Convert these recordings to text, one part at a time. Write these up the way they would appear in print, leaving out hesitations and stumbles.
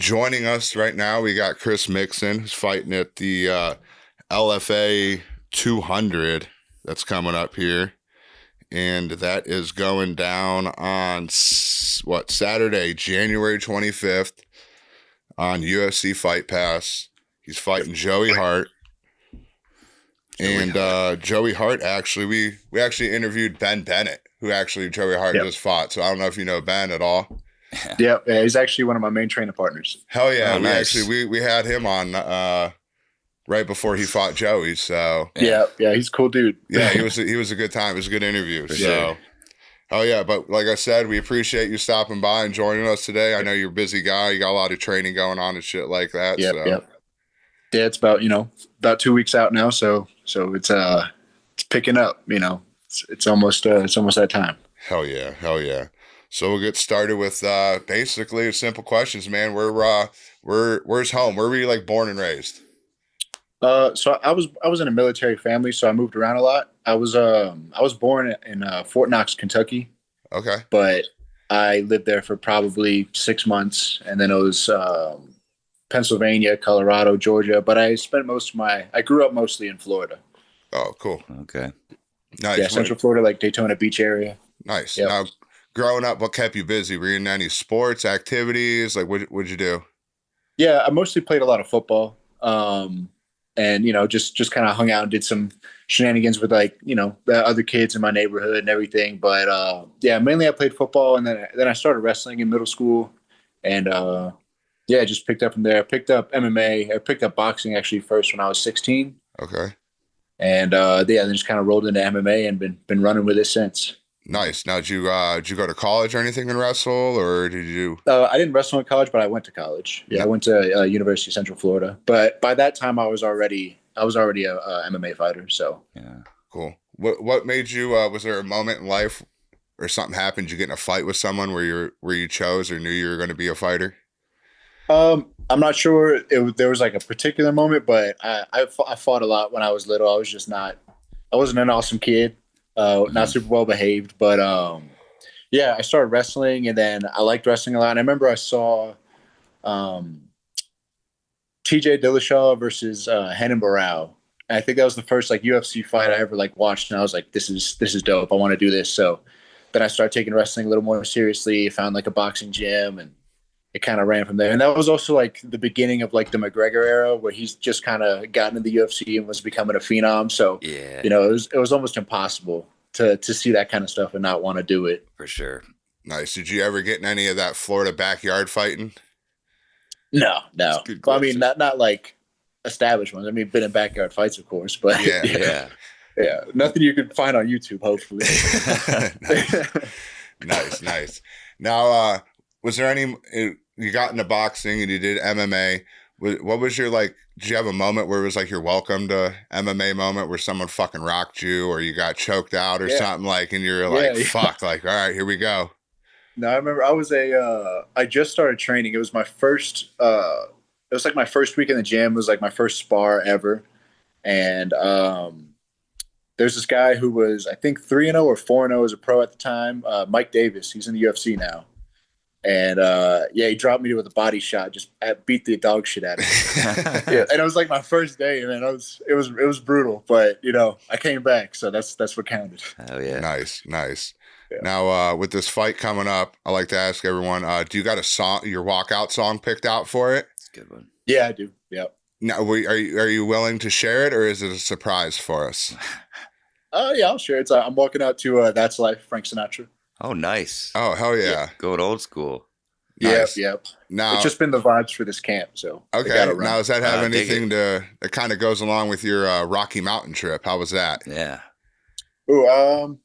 joining us right now, we got Chris Mixan, who's fighting at the LFA 200 that's coming up here. And that is going down on, Saturday, January 25th on UFC Fight Pass. He's fighting Joey Hart. Joey Hart, actually, we actually interviewed Ben Bennett, who actually Joey Hart just fought. So I don't know if you know Ben at all. Yeah, he's actually one of my main training partners. Hell yeah. We had him on right before he fought Joey. So yeah, he's a cool dude. Yeah, he was a good time. It was a good interview. Hell yeah. But like I said, we appreciate you stopping by and joining us today. I know you're a busy guy. You got a lot of training going on and shit like that. Yep. Yeah, it's about 2 weeks out now, so it's picking up. It's almost that time. Hell yeah. So we'll get started with basically simple questions, man. Where's home? Where were you born and raised? So I was in a military family, so I moved around a lot. I was born in Fort Knox, Kentucky. Okay. But I lived there for probably 6 months, and then it was Pennsylvania, Colorado, Georgia. But I spent I grew up mostly in Florida. Oh, cool. Okay. Nice. Yeah, Central Florida, Daytona Beach area. Nice. Yep. Now, growing up, what kept you busy? Were you in any sports activities? What'd you do? Yeah, I mostly played a lot of football. And just kind of hung out and did some shenanigans with the other kids in my neighborhood and everything. But mainly I played football, and then I started wrestling in middle school, and just picked up from there. I picked up MMA. I picked up boxing actually first when I was 16. Okay. And then just kind of rolled into MMA and been running with it since. Nice. Now, did you go to college or anything and wrestle, or did you? I didn't wrestle in college, but I went to college. Yeah, I went to University of Central Florida. But by that time, I was already a MMA fighter. So yeah, cool. What made you? Was there a moment in life or something happened? Did you get in a fight with someone where you chose or knew you were going to be a fighter? I'm not sure there was a particular moment, but I fought a lot when I was little. I wasn't an awesome kid. Not super well behaved, but I started wrestling, and then I liked wrestling a lot. And I remember I saw TJ Dillashaw versus Renan Barão. And I think that was the first UFC fight I ever watched, and I was like, this is dope. I want to do this. So then I started taking wrestling a little more seriously. Found a boxing gym, and it kind of ran from there. And that was also the beginning of the McGregor era, where he's just kind of gotten into the UFC and was becoming a phenom. So yeah, it was almost impossible to see that kind of stuff and not want to do it. For sure. Nice. Did you ever get in any of that Florida backyard fighting? No. Well, I mean, not established ones. I mean, been in backyard fights, of course, but yeah. Nothing you can find on YouTube, hopefully. Nice. Now, was there any? You got into boxing and you did MMA. What was your did you have a moment where it was your welcome to MMA moment where someone fucking rocked you or you got choked out or something and you're fuck, all right, here we go. No, I remember I just started training. It was my first, it was my first week in the gym. It was my first spar ever. And there's this guy who was, I think 3-0 or 4-0 as a pro at the time. Mike Davis, he's in the UFC now. And he dropped me with a body shot, just beat the dog shit out of me. And it was my first day, man. It was brutal, but I came back, so that's what counted. Oh yeah, nice. Yeah. Now with this fight coming up, I like to ask everyone: do you got your walkout song picked out for it? It's a good one. Yeah, I do. Yeah. Now, are you willing to share it, or is it a surprise for us? Yeah, I'll share it. I'm walking out to "That's Life," Frank Sinatra. Oh, nice. Oh, hell yeah. Going old school. Nice. Yep. Now, it's just been the vibes for this camp. So okay. Now, does that have anything that kind of goes along with your Rocky Mountain trip? How was that? Yeah. Oh,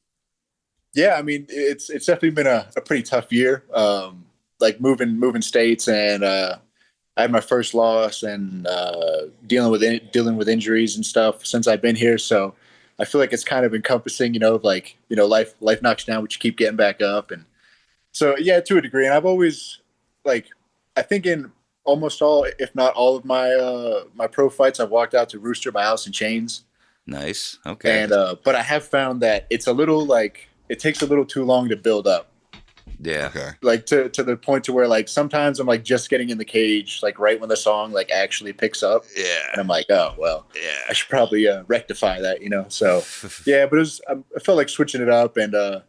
I mean, it's definitely been a pretty tough year. Moving states, and I had my first loss, and dealing with injuries and stuff since I've been here. So I feel it's kind of encompassing, life knocks you down, but you keep getting back up. And so, yeah, to a degree. And I've always, I think in almost all, if not all of my pro fights, I've walked out to Rooster by Alice in Chains. Nice. Okay. And, but I have found that it's a little it takes a little too long to build up. Yeah. Okay. Like to the point to where like sometimes I'm like just getting in the cage, like right when the song like actually picks up, and Yeah. I'm like, oh well, Yeah. I should probably rectify that, you know. So yeah, but I felt like switching it up, and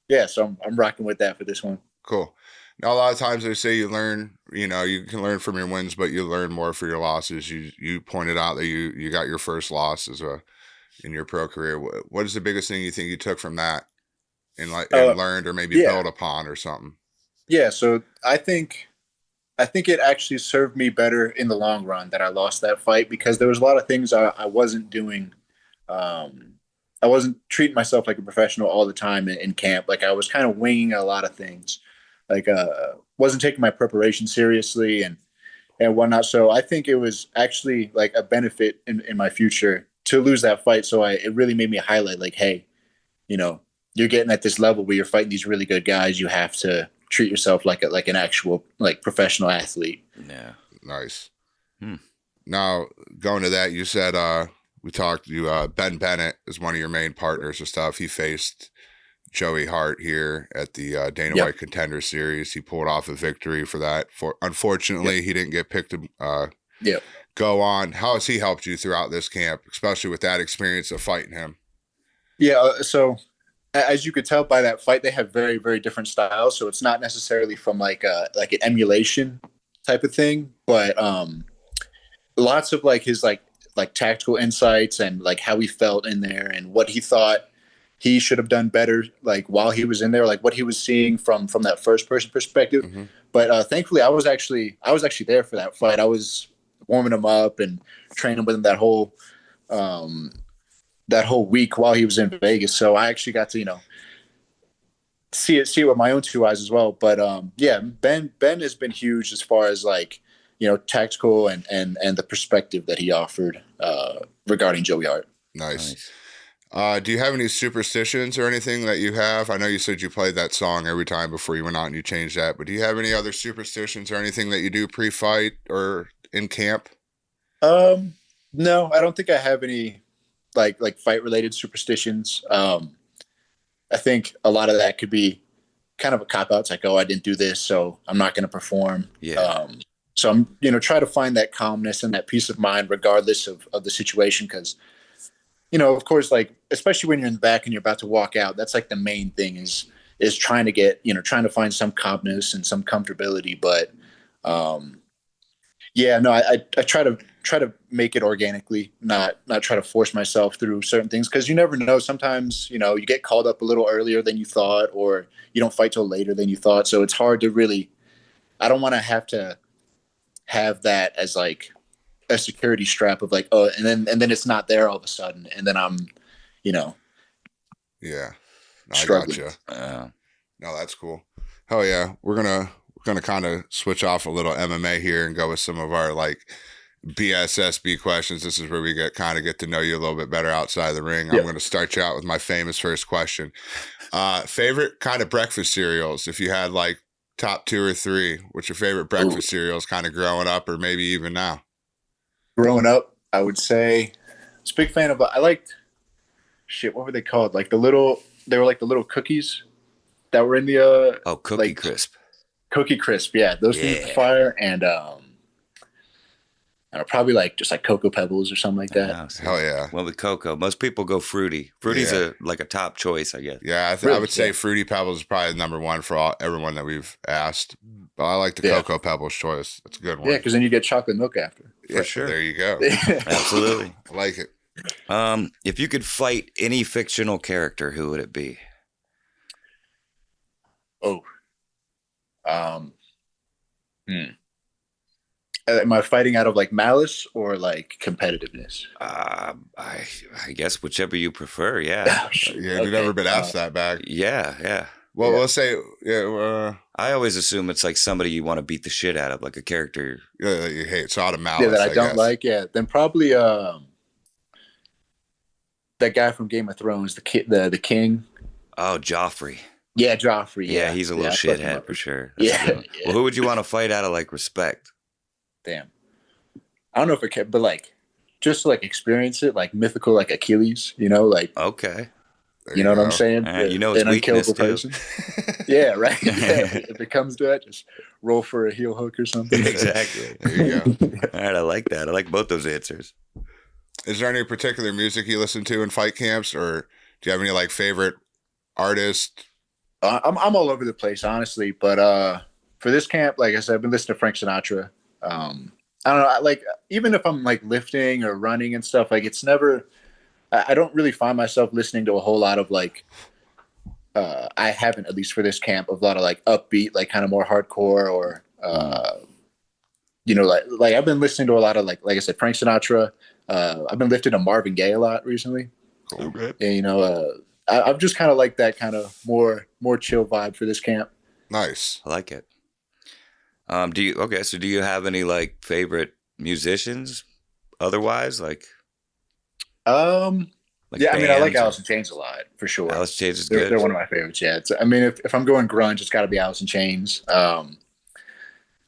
yeah, so I'm rocking with that for this one. Cool. Now, a lot of times they say you learn, you know, you can learn from your wins, but you learn more for your losses. You pointed out that you got your first loss in your pro career. What is the biggest thing you think you took from that and learned or maybe Yeah, built upon or something? yeah. So I think it actually served me better in the long run that I lost that fight, because there was a lot of things I wasn't doing. Um, I wasn't treating myself like a professional all the time in camp. Like I was kind of winging a lot of things, like wasn't taking my preparation seriously and whatnot. So I think it was actually like a benefit in my future to lose that fight. So it really made me highlight like, hey, you know, you're getting at this level where you're fighting these really good guys. You have to treat yourself like an actual like professional athlete. Yeah. Nice. Hmm. Now, going to that, you said we talked. Ben Bennett is one of your main partners and stuff. He faced Joey Hart here at the Dana Yep. White Contender Series. He pulled off a victory for that. Unfortunately, he didn't get picked to Yeah. go on. How has he helped you throughout this camp, especially with that experience of fighting him? Yeah. So as you could tell by that fight, they have very, very different styles. So it's not necessarily from like an emulation type of thing, but lots of like his like tactical insights and like how he felt in there and what he thought he should have done better, like while he was in there, like what he was seeing from that first person perspective. Mm-hmm. But thankfully, I was actually there for that fight. I was warming him up and training with him that whole week while he was in Vegas. So I actually got to see it with my own two eyes as well. But yeah, Ben has been huge as far as like tactical and the perspective that he offered regarding Joey Hart. Nice. Do you have any superstitions or anything that you have? I know you said you played that song every time before you went out and you changed that, but do you have any other superstitions or anything that you do pre-fight or in camp? No, I don't think I have any like fight related superstitions. I think a lot of that could be kind of a cop out. It's like, oh, I didn't do this, so I'm not going to perform. Yeah. So I'm, try to find that calmness and that peace of mind regardless of the situation. Cause of course, like, especially when you're in the back and you're about to walk out, that's like the main thing is trying to get, trying to find some calmness and some comfortability. But, yeah, no, I try to make it organically, not try to force myself through certain things. Cause you never know. Sometimes, you get called up a little earlier than you thought, or you don't fight till later than you thought. So it's hard to really, I don't want to have that as like a security strap of like, oh, and then it's not there all of a sudden. And then I'm, Yeah. No, I gotcha. No, that's cool. Hell yeah. We're gonna kind of switch off a little MMA here and go with some of our like BSSB questions. This is where we get to know you a little bit better outside the ring. Yep. I'm going to start you out with my famous first question. Favorite kind of breakfast cereals? If you had like top 2 or 3, what's your favorite breakfast cereals kind of growing up or maybe even now? Growing up, I would say I was a big fan of, I liked what were they called? Like they were like the little cookies that were in the Cookie Crisp. Cookie Crisp, yeah. Those things were fire. And probably like just like Cocoa Pebbles or something like that. Hell yeah. Well, with cocoa, most people go fruity. Fruity's a top choice, I guess. Yeah, I would say Fruity Pebbles is probably number one for everyone that we've asked. But I like the Cocoa Pebbles choice. That's a good one. Yeah, because then you get chocolate milk after. For sure. There you go. Absolutely. I like it. If you could fight any fictional character, who would it be? Am I fighting out of like malice or like competitiveness? I guess whichever you prefer. Yeah. You've never been asked that back. Yeah. Well, let's say, I always assume it's like somebody you want to beat the shit out of, like a character. Yeah, that you hate. So out of malice. Yeah, that I don't like. Yeah, then probably that guy from Game of Thrones, the king. Oh, Joffrey. Yeah, Joffrey. Yeah, he's a little shithead for sure. Yeah. Well, who would you want to fight out of like respect? Damn. I don't know if it can, but like just to like experience it, like mythical, like Achilles, like. Okay. There You you know what I'm go. saying? You know his An weakness unkillable too. person. Yeah, right. Yeah. If it comes to that, just roll for a heel hook or something. Exactly. There you go. All right, I like that. I like both those answers. Is there any particular music you listen to in fight camps, or do you have any like favorite artists? I'm all over the place, honestly. But for this camp, like I said, I've been listening to Frank Sinatra. I don't know. Like even if I'm like lifting or running and stuff, like it's never. I don't really find myself listening to a whole lot of like. I haven't, at least for this camp, a lot of like upbeat, like kind of more hardcore or like I've been listening to a lot of like I said, Frank Sinatra. I've been listening to Marvin Gaye a lot recently. Okay. And, I've just kind of like that kind of more chill vibe for this camp. Nice. I like it. So do you have any like favorite musicians otherwise? Like Yeah, I mean, I like bands or- Alice in Chains a lot for sure. Alice in Chains is They're, good. they're one of my favorites. Yeah, I mean, if I'm going grunge, it's got to be Alice in Chains. I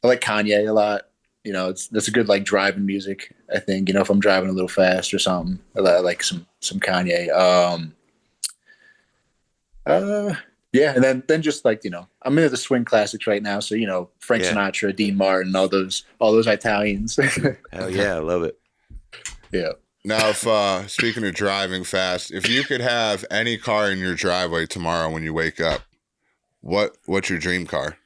like Kanye a lot. That's a good like driving music. I think if I'm driving a little fast or something, I like some Kanye. Yeah, and then just like I'm into the swing classics right now. So Frank Yeah. Sinatra, Dean Martin, all those Italians. Hell yeah, I love it. Yeah. Now, if speaking of driving fast, if you could have any car in your driveway tomorrow when you wake up, what's your dream car?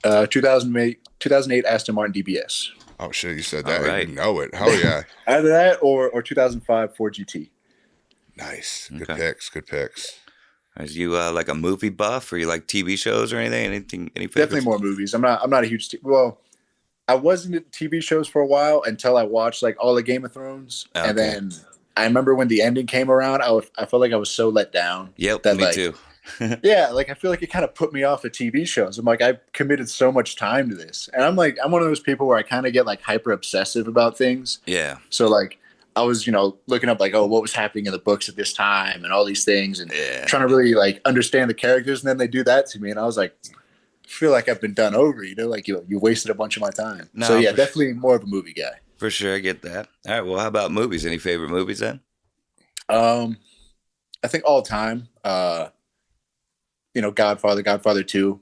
2008 Aston Martin DBS. Oh shit, you said that. All right. You know it. Hell yeah. Either that or 2005 Ford GT. Nice. Good Okay. picks. Good picks. Are you like a movie buff, or you like TV shows or anything? Any favorites? Definitely more movies. I'm not a huge well. I was into TV shows for a while until I watched like all the Game of Thrones, Okay. and then I remember when the ending came around, I felt like I was so let down. Yep, that, me like, too. Yeah, like I feel like it kind of put me off of TV shows. I'm like, I committed so much time to this, and I'm one of those people where I kind of get like hyper obsessive about things. Yeah. So like I was looking up like, oh, what was happening in the books at this time and all these things, and Yeah. trying to really like understand the characters, and then they do that to me, and I was like, I feel like I've been done over. Like you wasted a bunch of my time. No, So yeah, for definitely more of a movie guy. For sure, I get that. All right, well, how about movies? Any favorite movies then? I think all time, Godfather 2,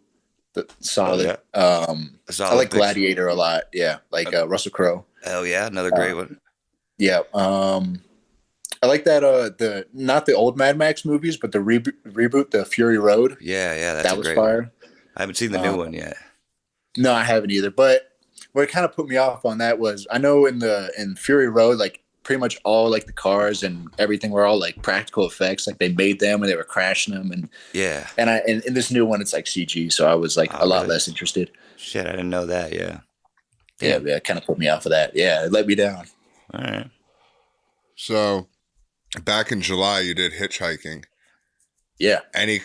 solid. A solid I like picture. Gladiator a lot. Yeah, like Russell Crowe. Hell yeah, another great one. Yeah. I like that not the old Mad Max movies, but the reboot, the Fury Road. Yeah, that's That a was great fire. one. I haven't seen the new one yet. No, I haven't either. But what kind of put me off on that was I know in Fury Road, like pretty much all like the cars and everything were all like practical effects. Like they made them and they were crashing them, and Yeah. in this new one it's like CG. So I was like Oh, a lot really? less interested. Shit, I didn't know that. Yeah. Yeah, it kind of put me off of that. Yeah, it let me down. All right. So, back in July, you did hitchhiking. Yeah. Any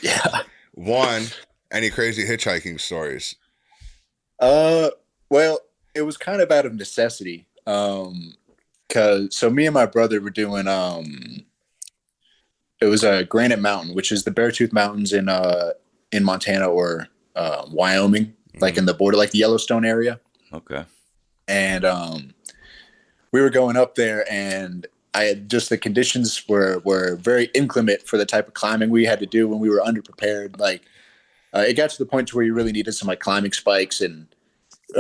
crazy hitchhiking stories? Well, it was kind of out of necessity. So me and my brother were doing it was a Granite Mountain, which is the Beartooth Mountains in Montana or Wyoming, like in the border, like the Yellowstone area. Okay. And we were going up there, and I had just the conditions were very inclement for the type of climbing we had to do when we were underprepared. Like it got to the point to where you really needed some like climbing spikes, and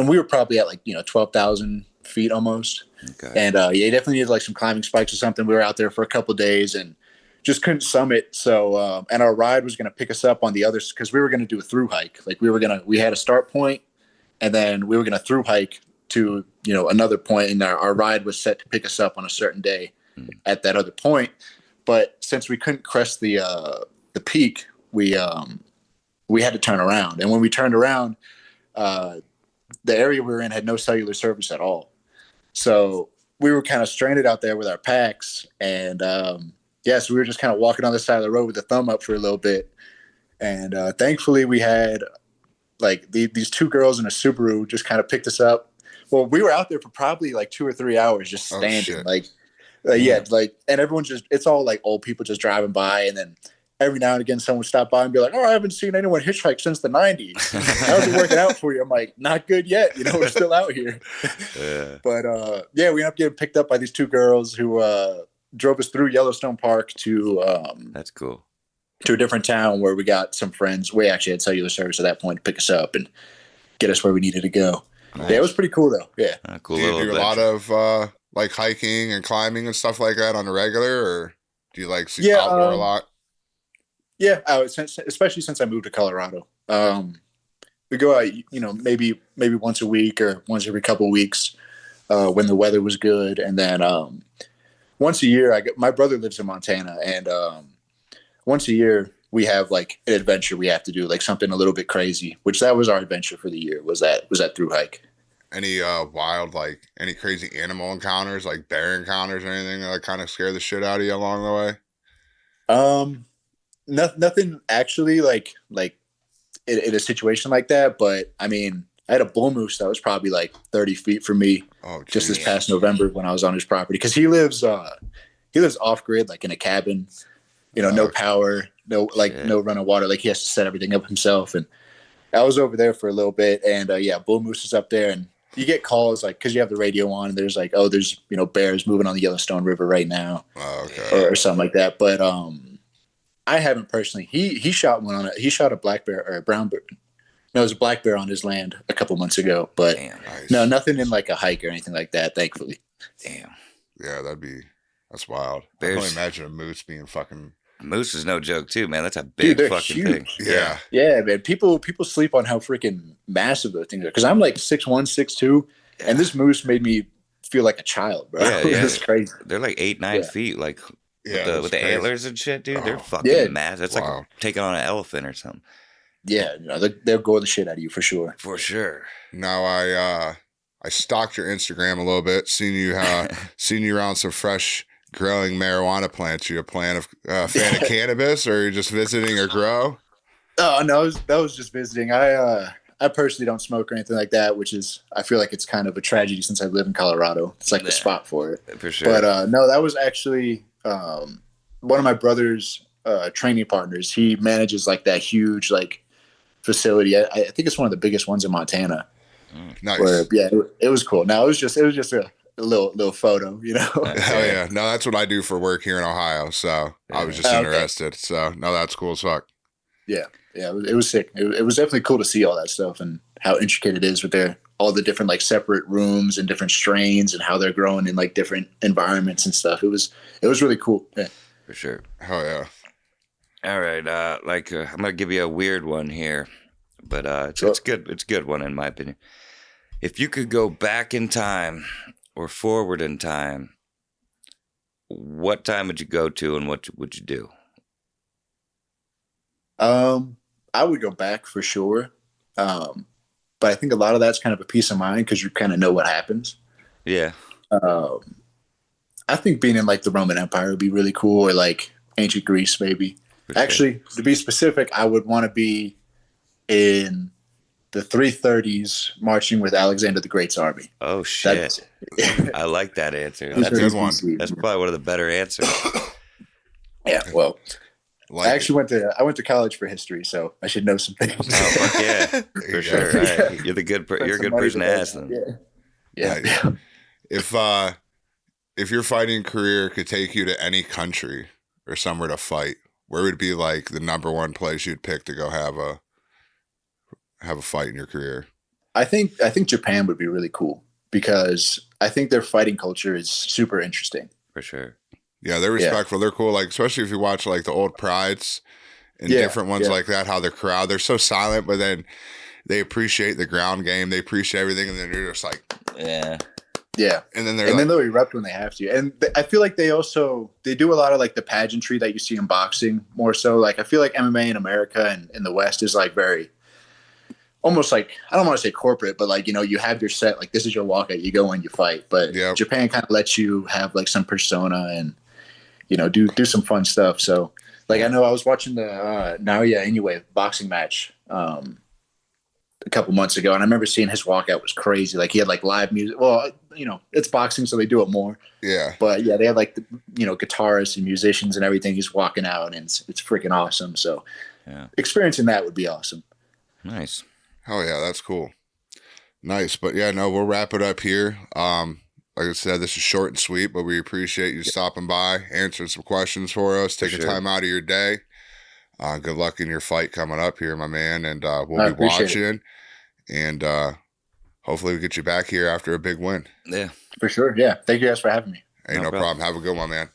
we were probably at like 12,000 feet almost. Okay. And you definitely needed like some climbing spikes or something. We were out there for a couple of days and just couldn't summit. So and our ride was going to pick us up on the other, because we were going to do a through hike. Like we had a start point, and then we were going to through hike to another point, and our ride was set to pick us up on a certain day at that other point. But since we couldn't crest the peak, we had to turn around. And when we turned around, the area we were in had no cellular service at all. So we were kind of stranded out there with our packs, and so we were just kind of walking on the side of the road with a thumb up for a little bit. And thankfully we had like these two girls in a Subaru just kind of picked us up. Well, we were out there for probably like 2 or 3 hours just standing, and everyone's it's all like old people just driving by, and then every now and again someone would stop by and be like, "Oh, I haven't seen anyone hitchhike since the 90s. How's it working out for you?" I'm like, "Not good yet. We're still out here." Yeah. But we ended up getting picked up by these two girls who drove us through Yellowstone Park to That's cool. to a different town where we got some friends. We actually had cellular service at that point to pick us up and get us where we needed to go. Nice. Yeah, it was pretty cool though. Yeah. Cool Do you little do a lot adventure. of like hiking and climbing and stuff like that on the regular, or do you like see Yeah, outdoor a lot? Yeah, especially since I moved to Colorado. We go out, maybe once a week or once every couple of weeks when the weather was good, and then once a year. My brother lives in Montana, and once a year we have like an adventure we have to do, like something a little bit crazy. Which that was our adventure for the year. Was that through hike? Any wild, like any crazy animal encounters, like bear encounters or anything that kind of scare the shit out of you along the way? Nothing actually like in a situation like that. But I mean, I had a bull moose that was probably like 30 feet from me just this past November when I was on his property, because he lives off grid, like in a cabin, no power, no running water. Like he has to set everything up himself. And I was over there for a little bit, and bull moose is up there, and you get calls like because you have the radio on, and there's like, oh, there's bears moving on the Yellowstone River right now, or something like that. But I haven't personally. He shot he shot a black bear or a brown bear. No, it was a black bear on his land a couple months ago. But Nice. no, nothing in like a hike or anything like that. Thankfully. Damn. Yeah, that's wild. I Bears. can only imagine a moose being fucking. Moose is no joke too, man. That's a big Dude, they're fucking huge. thing. Yeah. Yeah, man. People sleep on how freaking massive those things are. Because I'm like 6'1", 6'2", and this moose made me feel like a child, bro. Yeah, yeah. It's crazy. They're like 8-9 feet, like Yeah, with the crazy. antlers and shit, dude. They're Oh. fucking massive. It's Wow. like taking on an elephant or something. Yeah, they'll gore the shit out of you for sure. For sure. Now I stalked your Instagram a little bit, seen you around some fresh growing marijuana plants. You a fan of cannabis, or you're just visiting or grow? Oh no, that was just visiting. I personally don't smoke or anything like that, which is I feel like it's kind of a tragedy since I live in Colorado. It's like the spot for it. For sure. But no, that was actually one of my brother's training partners. He manages like that huge like facility. I think it's one of the biggest ones in Montana. Nice. Where, yeah, it was cool. Now it was just a little photo, Hell yeah. No, that's what I do for work here in Ohio. So I was just interested. So no, that's cool as fuck. Yeah, it was sick. It was definitely cool to see all that stuff and how intricate it is with all the different like separate rooms and different strains and how they're growing in like different environments and stuff. It was really cool. Yeah. For sure. Hell yeah. All right. I'm gonna give you a weird one here, but it's good. It's a good one in my opinion. If you could go back in time or forward in time, what time would you go to, and what would you do? I would go back for sure. But I think a lot of that's kind of a peace of mind because you kind of know what happens. Yeah. I think being in like the Roman Empire would be really cool, or like ancient Greece, maybe. For Actually, to be specific, I would want to be in the 330s marching with Alexander the Great's army. Oh shit! I like that answer. That's a good one. That's probably one of the better answers. Yeah, well, Like I actually went to college for history, so I should know some things. Oh fuck yeah, for sure. Right. You're a good person to ask them. Yeah. Nice. If your fighting career could take you to any country or somewhere to fight, where would be like the number one place you'd pick to go have a fight in your career? I think Japan would be really cool because I think their fighting culture is super interesting. For sure. Yeah, they're respectful. They're cool. Like, especially if you watch like the old prides and different ones like that, how they're so silent, but then they appreciate the ground game. They appreciate everything. And then they're just like, yeah. And then then they'll erupt when they have to. And I feel like they do a lot of like the pageantry that you see in boxing more so. Like, I feel like MMA in America and in the West is like very, almost like, I don't want to say corporate, but like, you have your set, like this is your walkout, you go and you fight. But Japan kind of lets you have like some persona and, do some fun stuff. So like, I know I was watching the Naoya Inoue boxing match a couple months ago, and I remember seeing his walkout was crazy. Like he had like live music. Well, it's boxing, so they do it more. Yeah. But yeah, they had like guitarists and musicians and everything. He's walking out, and it's freaking awesome. So experiencing that would be awesome. Nice. Oh yeah, that's cool. Nice. But yeah, no, we'll wrap it up here. Like I said, this is short and sweet, but we appreciate you stopping by, answering some questions for us, taking time out of your day. Good luck in your fight coming up here, my man, and we'll I be appreciate it. watching, and hopefully we get you back here after a big win. Yeah. For sure. Yeah. Thank you guys for having me. Ain't no problem. Have a good one, man.